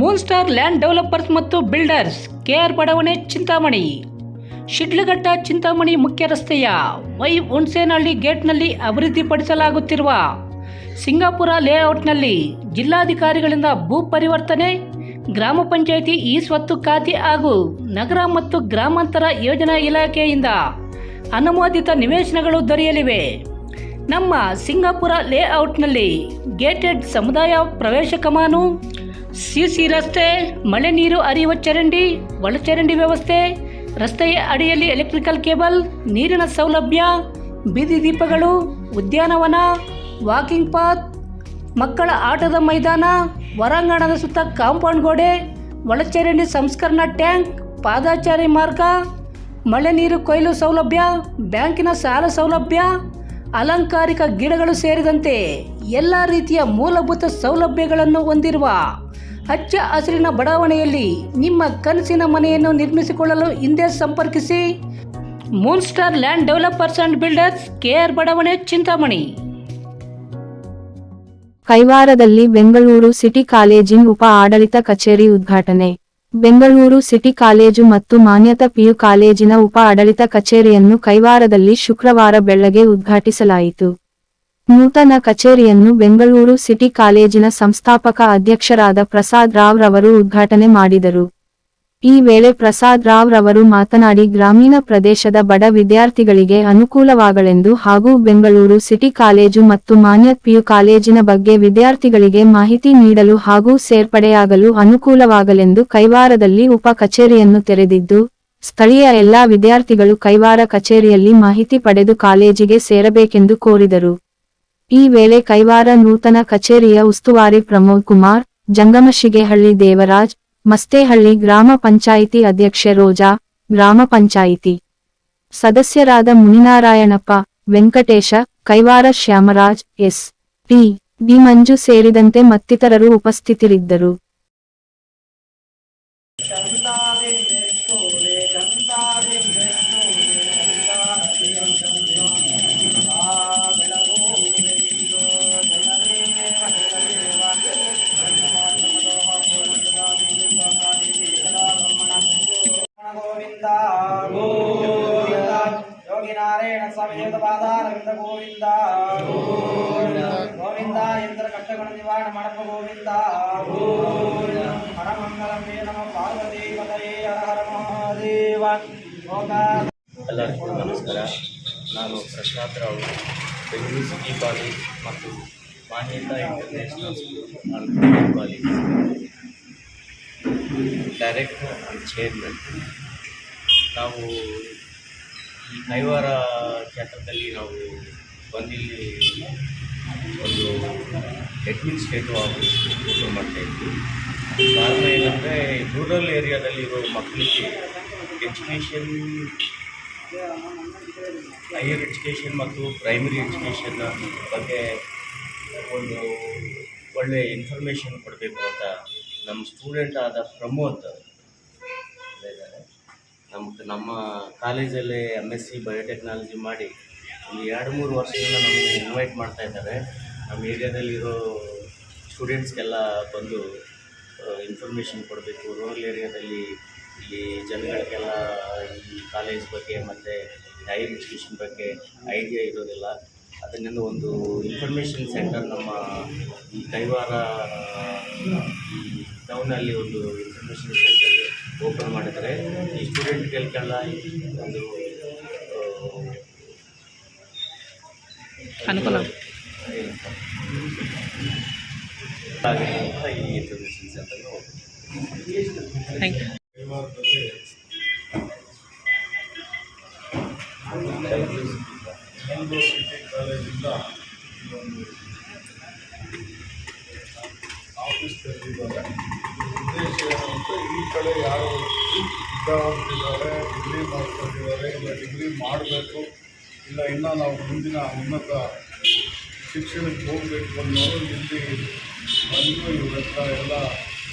Moon star land developers ಮತ್ತು builders KR ಬಡಾವಣೆ ಚಿಂತಾಮಣಿ. ಶಿಡ್ಲಘಟ್ಟ ಚಿಂತಾಮಣಿ ಮುಖ್ಯ ರಸ್ತೆಯ ವೈ ಹುಣಸೇನಹಳ್ಳಿ ಗೇಟ್ನಲ್ಲಿ ಅಭಿವೃದ್ಧಿಪಡಿಸಲಾಗುತ್ತಿರುವ ಸಿಂಗಾಪುರ ಲೇಔಟ್ನಲ್ಲಿ ಜಿಲ್ಲಾಧಿಕಾರಿಗಳಿಂದ ಭೂ ಪರಿವರ್ತನೆ, ಗ್ರಾಮ ಪಂಚಾಯಿತಿ ಇ ಸ್ವತ್ತು ಖಾತೆ ಹಾಗೂ ನಗರ ಮತ್ತು ಗ್ರಾಮಾಂತರ ಯೋಜನಾ ಇಲಾಖೆಯಿಂದ ಅನುಮೋದಿತ ನಿವೇಶನಗಳು ದೊರೆಯಲಿವೆ. ನಮ್ಮ ಸಿಂಗಾಪುರ ಲೇಔಟ್ನಲ್ಲಿ ಗೇಟೆಡ್ ಸಮುದಾಯ ಪ್ರವೇಶ ಕಮಾನು, ಸಿಸಿ ರಸ್ತೆ, ಮಳೆ ನೀರು ಹರಿಯುವ ಚರಂಡಿ, ಒಳಚರಂಡಿ ವ್ಯವಸ್ಥೆ, ರಸ್ತೆಯ ಅಡಿಯಲ್ಲಿ ಎಲೆಕ್ಟ್ರಿಕಲ್ ಕೇಬಲ್, ನೀರಿನ ಸೌಲಭ್ಯ, ಬೀದಿ ದೀಪಗಳು, ಉದ್ಯಾನವನ, ವಾಕಿಂಗ್ ಪಾತ್, ಮಕ್ಕಳ ಆಟದ ಮೈದಾನ, ಹೊರಾಂಗಣದ ಸುತ್ತ ಕಾಂಪೌಂಡ್ ಗೋಡೆ, ಒಳಚರಂಡಿ ಸಂಸ್ಕರಣಾ ಟ್ಯಾಂಕ್, ಪಾದಚಾರಿ ಮಾರ್ಗ, ಮಳೆ ನೀರು ಕೊಯ್ಲು ಸೌಲಭ್ಯ, ಬ್ಯಾಂಕಿನ ಸಾಲ ಸೌಲಭ್ಯ, ಅಲಂಕಾರಿಕ ಗಿಡಗಳು ಸೇರಿದಂತೆ ಎಲ್ಲ ರೀತಿಯ ಮೂಲಭೂತ ಸೌಲಭ್ಯಗಳನ್ನು ಹೊಂದಿರುವ ಹಚ್ಚ ಹಸಿರಿನ ಬಡಾವಣೆಯಲ್ಲಿ ನಿಮ್ಮ ಕನಸಿನ ಮನೆಯನ್ನು ನಿರ್ಮಿಸಿಕೊಳ್ಳಲು ಹಿಂದೆ ಸಂಪರ್ಕಿಸಿ. Moon star land developers and builders, KR ಬಡಾವಣೆ, ಚಿಂತಾಮಣಿ. ಕೈವಾರದಲ್ಲಿ ಬೆಂಗಳೂರು ಸಿಟಿ ಕಾಲೇಜಿನ ಉಪ ಆಡಳಿತ ಕಚೇರಿ ಉದ್ಘಾಟನೆ. ಬೆಂಗಳೂರು ಸಿಟಿ ಕಾಲೇಜು ಮತ್ತು ಮಾನ್ಯತಾ ಪಿಯು ಕಾಲೇಜಿನ ಉಪ ಆಡಳಿತ ಕಚೇರಿಯನ್ನು ಕೈವಾರದಲ್ಲಿ ಶುಕ್ರವಾರ ಬೆಳಗ್ಗೆ ಉದ್ಘಾಟಿಸಲಾಯಿತು. ನೂತನ ಕಚೇರಿಯನ್ನು ಬೆಂಗಳೂರು ಸಿಟಿ ಕಾಲೇಜಿನ ಸಂಸ್ಥಾಪಕ ಅಧ್ಯಕ್ಷರಾದ ಪ್ರಸಾದ್ ರಾವ್ ರವರು ಉದ್ಘಾಟನೆ ಮಾಡಿದರು. ಈ ವೇಳೆ ಪ್ರಸಾದ್ ರಾವ್ ರವರು ಮಾತನಾಡಿ, ಗ್ರಾಮೀಣ ಪ್ರದೇಶದ ಬಡ ವಿದ್ಯಾರ್ಥಿಗಳಿಗೆ ಅನುಕೂಲವಾಗಲೆಂದು ಹಾಗೂ ಬೆಂಗಳೂರು ಸಿಟಿ ಕಾಲೇಜು ಮತ್ತು ಮಾನ್ಯತಾ ಪಿಯು ಕಾಲೇಜಿನ ಬಗ್ಗೆ ವಿದ್ಯಾರ್ಥಿಗಳಿಗೆ ಮಾಹಿತಿ ನೀಡಲು ಹಾಗೂ ಸೇರ್ಪಡೆಯಾಗಲು ಅನುಕೂಲವಾಗಲೆಂದು ಕೈವಾರದಲ್ಲಿ ಉಪ ಕಚೇರಿಯನ್ನು ತೆರೆದಿದ್ದು, ಸ್ಥಳೀಯ ಎಲ್ಲಾ ವಿದ್ಯಾರ್ಥಿಗಳು ಕೈವಾರ ಕಚೇರಿಯಲ್ಲಿ ಮಾಹಿತಿ ಪಡೆದು ಕಾಲೇಜಿಗೆ ಸೇರಬೇಕೆಂದು ಕೋರಿದರು. ಈ ವೇಳೆ ಕೈವಾರ ನೂತನ ಕಚೇರಿಯ ಉಸ್ತುವಾರಿ ಪ್ರಮೋದ್ ಕುಮಾರ್, ಜಂಗಮಶಿಗೆಹಳ್ಳಿ ದೇವರಾಜ್, ಮಸ್ತೇಹಳ್ಳಿ ಗ್ರಾಮ ಪಂಚಾಯಿತಿ ಅಧ್ಯಕ್ಷೆ ರೋಜಾ, ಗ್ರಾಮ ಪಂಚಾಯಿತಿ ಸದಸ್ಯರಾದ ಮುನಿನಾರಾಯಣಪ್ಪ, ವೆಂಕಟೇಶ, ಕೈವಾರ ಶ್ಯಾಮರಾಜ್, ಎಸ್. ಡಿ ಮಂಜು ಸೇರಿದಂತೆ ಮತ್ತಿತರರು ಉಪಸ್ಥಿತರಿದ್ದರು. ಯೋಗಿನಾರಾಯಣ ಸ್ವಾಮಿ ದೇವತಾರವಿಂದ ಗೋವಿಂದ ಗೋವಿಂದ ಯಂತ್ರ ಕಷ್ಟಗಳನ್ನು ನಿವಾರಣೆ ಮಾಡಪ್ಪ ಗೋವಿಂದ. ಹರಮಂಗಲಂ ನಮ ಪಾರ್ವತಿ ಪತಯೇ ಹರ ಹರ ಮಹಾದೇವ. ಎಲ್ಲರಿಗೂ ನಮಸ್ಕಾರ. ನಾನು ಪ್ರಸಾದ್ ರಾವ್, ಬೆಂಗಳೂರು ಸಿಟಿ ಕಾಲೇಜ್ ಮತ್ತು Manyata international school and college director and chairman. ನಾವು ಈ ಕೈವಾರ ಕ್ಷೇತ್ರದಲ್ಲಿ ನಾವು ಬಂದಿಲ್ಲಿ ಒಂದು ಅಡ್ಮಿನಿಸ್ಟ್ರೇಟಿವ್ ಆಫೀಸ್ ಓಪನ್ ಮಾಡ್ತಾಯಿದ್ವಿ. ಕಾರಣ ಏನಂದರೆ, ರೂರಲ್ ಏರಿಯಾದಲ್ಲಿರೋ ಮಕ್ಕಳಿಗೆ ಎಜುಕೇಷನ್, ಹೈಯರ್ ಎಜುಕೇಷನ್ ಮತ್ತು ಪ್ರೈಮರಿ ಎಜುಕೇಷನ್ ಬಗ್ಗೆ ಒಂದು ಒಳ್ಳೆಯ ಇನ್ಫಾರ್ಮೇಷನ್ ಕೊಡಬೇಕು ಅಂತ ನಮ್ಮ ಸ್ಟೂಡೆಂಟ್ ಆದ ಪ್ರಮೋದ್ ಇದ್ದಾರೆ. ನಮ್ಮ ಕಾಲೇಜಲ್ಲಿ MSc ಬಯೋಟೆಕ್ನಾಲಜಿ ಮಾಡಿ ಒಂದು 2-3 ವರ್ಷದಿಂದ ನಮಗೆ ಇನ್ವೈಟ್ ಮಾಡ್ತಾ ಇದ್ದಾರೆ. ನಮ್ಮ ಏರಿಯಾದಲ್ಲಿರೋ ಸ್ಟೂಡೆಂಟ್ಸ್ಗೆಲ್ಲ ಬಂದು ಇನ್ಫಾರ್ಮೇಷನ್ ಕೊಡಬೇಕು. ರೂರಲ್ ಏರಿಯಾದಲ್ಲಿ ಈ ಜನಗಳಿಗೆಲ್ಲ ಈ ಕಾಲೇಜ್ ಬಗ್ಗೆ ಮತ್ತು ಹೈಯರ್ ಎಜುಕೇಷನ್ ಬಗ್ಗೆ ಐಡಿಯಾ ಇರೋದಿಲ್ಲ. ಅದನ್ನೆಲ್ಲ ಒಂದು ಇನ್ಫಾರ್ಮೇಷನ್ ಸೆಂಟರ್ ನಮ್ಮ ಈ ಕೈವಾರ ಈ ಟೌನಲ್ಲಿ ಒಂದು ಇನ್ಫಾರ್ಮೇಷನ್ ಸೆಂಟರ್ ಓಪನ್ ಮಾಡಿದರೆ ಈ ಸ್ಟೂಡೆಂಟ್ಗಳಿಗೆಲ್ಲ ಒಂದು ಅನುಕೂಲ ಆಗಿರುವಂಥ ಈ ಇನ್ಫಾರ್ಮೇಷನ್ ಸೆಂಟರ್ನ open. Thank you. Bengaluru city ಕಾಲೇಜಿಂದ ಒಂದು ಆಫೀಸ್ ತೆರೆದಿದ್ದಾರೆ. ಉದ್ದೇಶ ಏನಂತ, ಈ ಕಡೆ ಯಾರು ವಿದ್ಯಾವಂತರಿದ್ದಾರೆ, ಡಿಗ್ರಿ ಮಾಡ್ಕೊಂಡಿದ್ದಾರೆ, ಇಲ್ಲ ಡಿಗ್ರಿ ಮಾಡಬೇಕು, ಇಲ್ಲ ಇನ್ನೂ ನಾವು ಮುಂದಿನ ಉನ್ನತ ಶಿಕ್ಷಣಕ್ಕೆ ಹೋಗಬೇಕು ಅನ್ನೋರು ಇಲ್ಲಿ ಬಂದು ಇವರೆಲ್ಲ ಎಲ್ಲ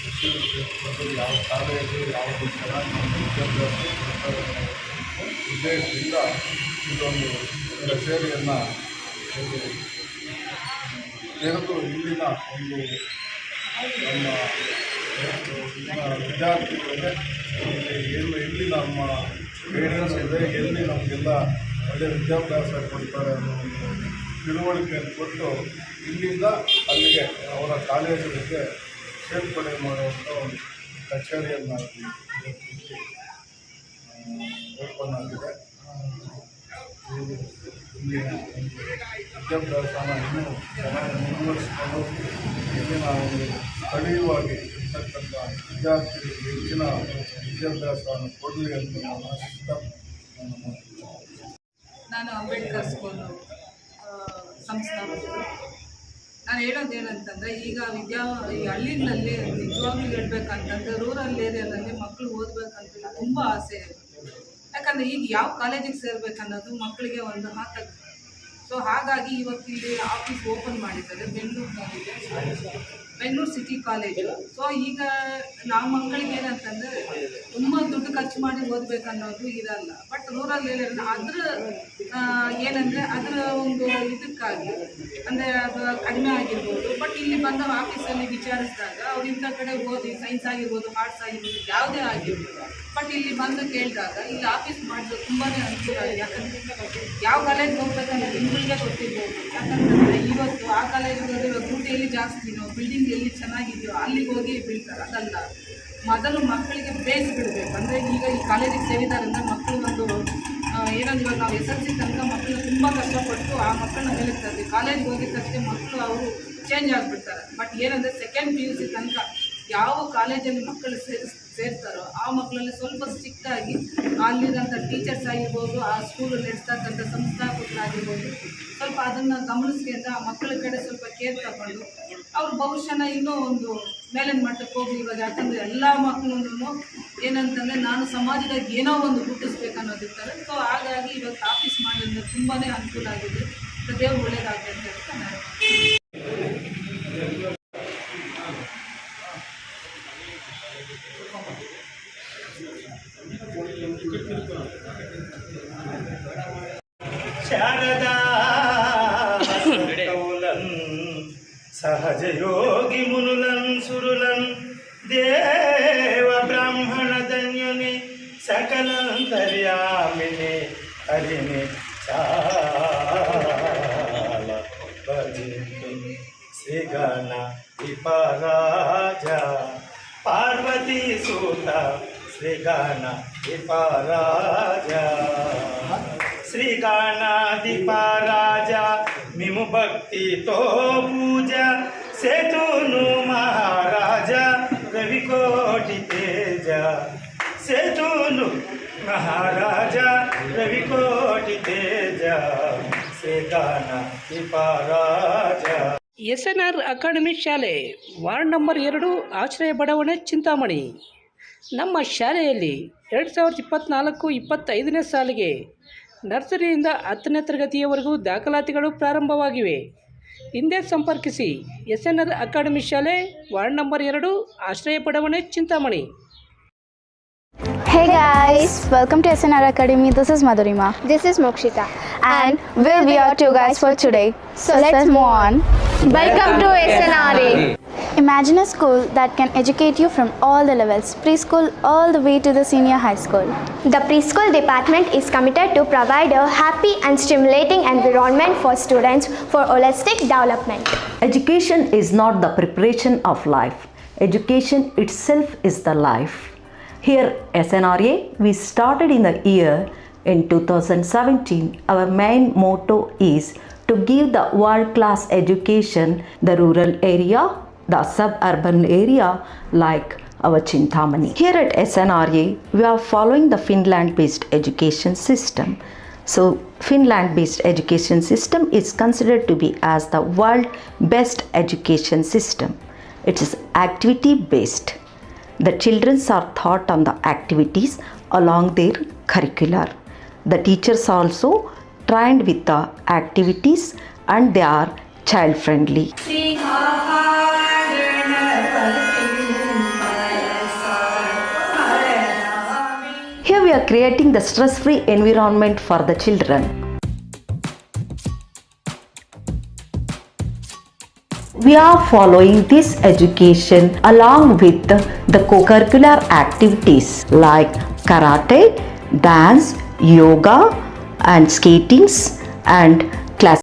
ಶಿಕ್ಷಣ ಕ್ಷೇತ್ರದಲ್ಲಿ ಯಾವ ಕಾಲೇಜು ಯಾವುದು ಚೆನ್ನಾಗಿ ನಮ್ಮ ವಿದ್ಯಾಭ್ಯಾಸ ಉದ್ದೇಶದಿಂದ ಇದೊಂದು ಕಚೇರಿಯನ್ನು ತೆರೆದು ಇಲ್ಲಿನ ಒಂದು ನಮ್ಮ ವಿದ್ಯಾರ್ಥಿಗಳಿಗೆ ಎಲ್ಲಿ ನಮ್ಮ ಗೈಡೆನ್ಸ್ ಇದೆ, ಎಲ್ಲಿ ನಮಗೆಲ್ಲ ಒಳ್ಳೆಯ ವಿದ್ಯಾಭ್ಯಾಸ ಕೊಡ್ತಾರೆ ಅನ್ನೋ ಒಂದು ತಿಳುವಳಿಕೆಯನ್ನು ಕೊಟ್ಟು ಇಲ್ಲಿಂದ ಅಲ್ಲಿಗೆ ಅವರ ಕಾಲೇಜುಗಳಿಗೆ ಸೇರ್ಪಡೆ ಮಾಡುವಂಥ ಒಂದು ಕಚೇರಿಯನ್ನು ಓಪನ್ ಆಗಿದೆ. ಇಲ್ಲಿ ವಿದ್ಯಾಭ್ಯಾಸನ ಇನ್ನೂ ಚೆನ್ನಾಗಿ ಮುಂದುವರಿಸಿಕೊಂಡು ಇಲ್ಲಿನ ಒಂದು ಸ್ಥಳೀಯವಾಗಿ ಇರ್ತಕ್ಕಂಥ ವಿದ್ಯಾರ್ಥಿಗಳಿಗೆ ಹೆಚ್ಚಿನ ವಿದ್ಯಾಭ್ಯಾಸವನ್ನು ಕೊಡಲಿ ಅಂತ ನಾನು ಆಶಿಸ್ತಾ ನಾನು ಅಂಬೇಡ್ಕರ್ ಸ್ಕೂಲು ಸಂಸ್ಥಾಪಕರು. ನಾನು ಹೇಳೋದು ಏನಂತಂದರೆ, ಈಗ ಈ ಹಳ್ಳಿಗಳಲ್ಲಿ ನಿಜವಾಗ್ಲೂ ಹೇಳ್ಬೇಕಂತಂದರೆ ರೂರಲ್ ಏರಿಯಾದಲ್ಲಿ ಮಕ್ಕಳು ಓದಬೇಕಂತ ತುಂಬ ಆಸೆ ಇದೆ. ಯಾಕಂದರೆ ಈಗ ಯಾವ ಕಾಲೇಜಿಗೆ ಸೇರಬೇಕನ್ನೋದು ಮಕ್ಕಳಿಗೆ ಒಂದು ಆತಂಕ. ಸೊ ಹಾಗಾಗಿ ಇವತ್ತು ಇಲ್ಲಿ ಆಫೀಸ್ ಓಪನ್ ಮಾಡಿದ್ದಾರೆ ಬೆಂಗಳೂರು ಸಿಟಿ ಕಾಲೇಜು. ಸೊ ಈಗ ನಾವು ಮಕ್ಕಳಿಗೆ ಏನಂತಂದರೆ ತುಂಬ ದುಡ್ಡು ಖರ್ಚು ಮಾಡಿ ಓದಬೇಕನ್ನೋದು ಇರಲ್ಲ. ಬಟ್ ರೂರಲ್ ಏರಿಯಾ ಅದರ ಏನಂದರೆ ಅದರ ಒಂದು ಇದಕ್ಕಾಗಿ ಅಂದರೆ ಅದು ಕಡಿಮೆ ಆಗಿರ್ಬೋದು. ಬಟ್ ಇಲ್ಲಿ ಬಂದ ಆಫೀಸಲ್ಲಿ ವಿಚಾರಿಸಿದಾಗ ಅವ್ರು ಇಂಥ ಕಡೆ ಓದಿ ಸೈನ್ಸ್ ಆಗಿರ್ಬೋದು, ಆರ್ಟ್ಸ್ ಆಗಿರ್ಬೋದು, ಯಾವುದೇ ಆಗಿರ್ಬೋದು, ಬಟ್ ಇಲ್ಲಿ ಬಂದು ಕೇಳಿದಾಗ ಇಲ್ಲಿ ಆಫೀಸ್ ಮಾಡಿದ್ರೆ ತುಂಬಾ ಅನುಕೂಲ ಆಗಿದೆ. ಯಾಕಂದರೆ ಯಾವ ಕಾಲೇಜ್ಗೆ ಹೋಗ್ಬೇಕಂದ್ರೆ ನಿಮ್ಗಳಿಗೆ ಗೊತ್ತಿರ್ಬೋದು. ಯಾಕಂತಂದರೆ ಇವತ್ತು ಆ ಕಾಲೇಜ್ಗೆ ಊಟಿಯಲ್ಲಿ ಜಾಸ್ತಿನೋ ಬಿಲ್ಡಿಂಗ್ ಎಲ್ಲಿ ಚೆನ್ನಾಗಿದೆಯೋ ಅಲ್ಲಿಗೆ ಹೋಗಿ ಬೀಳ್ತಾರೆ. ಅದಲ್ಲ, ಮೊದಲು ಮಕ್ಕಳಿಗೆ ಬೇಸ್ ಬಿಡಬೇಕು. ಅಂದರೆ ಈಗ ಈ ಕಾಲೇಜಿಗೆ ಸೇರಿದ್ದಾರೆ ಅಂದರೆ ಮಕ್ಕಳು ಒಂದು ಏನಂದ್ರೆ ಇವಾಗ ನಾವು SSLC ತನಕ ಮಕ್ಕಳನ್ನ ತುಂಬ ಕಷ್ಟಪಟ್ಟು ಆ ಮಕ್ಕಳನ್ನ ಮೇಲೆ ತರ್ತೀವಿ. ಕಾಲೇಜ್ಗೆ ಹೋಗಿದ ತಕ್ಷಣ ಮಕ್ಕಳು ಅವರು ಚೇಂಜ್ ಆಗಿಬಿಡ್ತಾರೆ. ಬಟ್ ಏನಂದರೆ ಸೆಕೆಂಡ್ PUC ತನಕ ಯಾವ ಕಾಲೇಜಲ್ಲಿ ಮಕ್ಕಳು ಸೇರ್ತಾರೋ ಆ ಮಕ್ಕಳಲ್ಲಿ ಸ್ವಲ್ಪ ಸ್ಟ್ರಿಕ್ಟಾಗಿ ಅಲ್ಲಿರೋಂಥ ಟೀಚರ್ಸ್ ಆಗಿರ್ಬೋದು, ಆ ಸ್ಕೂಲ್ ನಡೆಸ್ತಕ್ಕಂಥ ಸಂಸ್ಥಾಪಕರಾಗಿರ್ಬೋದು, ಸ್ವಲ್ಪ ಅದನ್ನು ಗಮನಿಸ್ಕೊಂಡು ಆ ಮಕ್ಕಳ ಕಡೆ ಸ್ವಲ್ಪ ಕೇರ್ ತಗೊಂಡು ಅವ್ರ ಭವಿಷ್ಯನ ಇನ್ನೂ ಒಂದು ಮೇಲಿನ ಮಟ್ಟಕ್ಕೆ ಹೋಗಿ. ಇವಾಗ ಯಾಕಂದರೆ ಎಲ್ಲ ಮಕ್ಕಳನ್ನು ಏನಂತಂದರೆ ನಾನು ಸಮಾಜದಾಗ ಏನೋ ಒಂದು ಹುಟ್ಟಿಸ್ಬೇಕು ಅನ್ನೋದಿರ್ತಾರೆ. ಸೊ ಹಾಗಾಗಿ ಇವತ್ತು ಆಫೀಸ್ ಮಾಡೋದ್ರಿಂದ ತುಂಬಾ ಅನುಕೂಲ ಆಗಿದೆ. ದೇವ್ರು ಒಳ್ಳೇದಾಗಲಿ ಅಂತ ಹೇಳ್ತಾ ನಾನು శారదా సహజ యోగి మునులన్ సురులన్ దేవ బ్రాహ్మణ ధన్యుని సకలంతర్యామిని హరిని చాల భజింతు శ్రీగణ విపరాజా పార్వతీ సూత శ్రీగణ విపరాజా శ్రీగణాధిపరాజా మిము భక్తితో పూజ సేతును మహారాజా రవికోటి తేజ సేతును మహారాజా రవికోటి తేజ శ్రీగణాధిపరాజా. SNR ಅಕಾಡೆಮಿ ಶಾಲೆ ವಾರ್ಡ್ ನಂಬರ್ 2 ಆಶ್ರಯ ಬಡಾವಣೆ ಚಿಂತಾಮಣಿ. ನಮ್ಮ ಶಾಲೆಯಲ್ಲಿ 2024-25ನೇ ಸಾಲಿಗೆ ನರ್ಸರಿಯಿಂದ 10ನೇ ತರಗತಿಯವರೆಗೂ ದಾಖಲಾತಿಗಳು ಪ್ರಾರಂಭವಾಗಿವೆ. ಹಿಂದೆ ಸಂಪರ್ಕಿಸಿ. SNR ಅಕಾಡೆಮಿ ಶಾಲೆ ವಾರ್ಡ್ ನಂಬರ್ 2 ಆಶ್ರಯ ಬಡಾವಣೆ Chintamani. Hey guys, welcome to SNR Academy. This is Madhurima. This is Mokshita. And we'll be your two guys for today. So let's move on. Welcome to SNRA. Imagine a school that can educate you from all the levels, preschool all the way to the senior high school. The preschool department is committed to provide a happy and stimulating environment for students for holistic development. Education is not the preparation of life. Education itself is the life. Here SNRA, we started in the year in 2017. Our main motto is to give the world-class education the rural area, the suburban area like our Chintamani. Here at SNRA, we are following the Finland-based education system. So Finland-based education system is considered to be as the world best education system. It is activity-based. The children are taught on the activities along their curricular. The teachers also trained with the activities and they are child friendly. Here we are creating the stress-free environment for the children. We are following this education along with the co-curricular activities like karate, dance, yoga and skatings and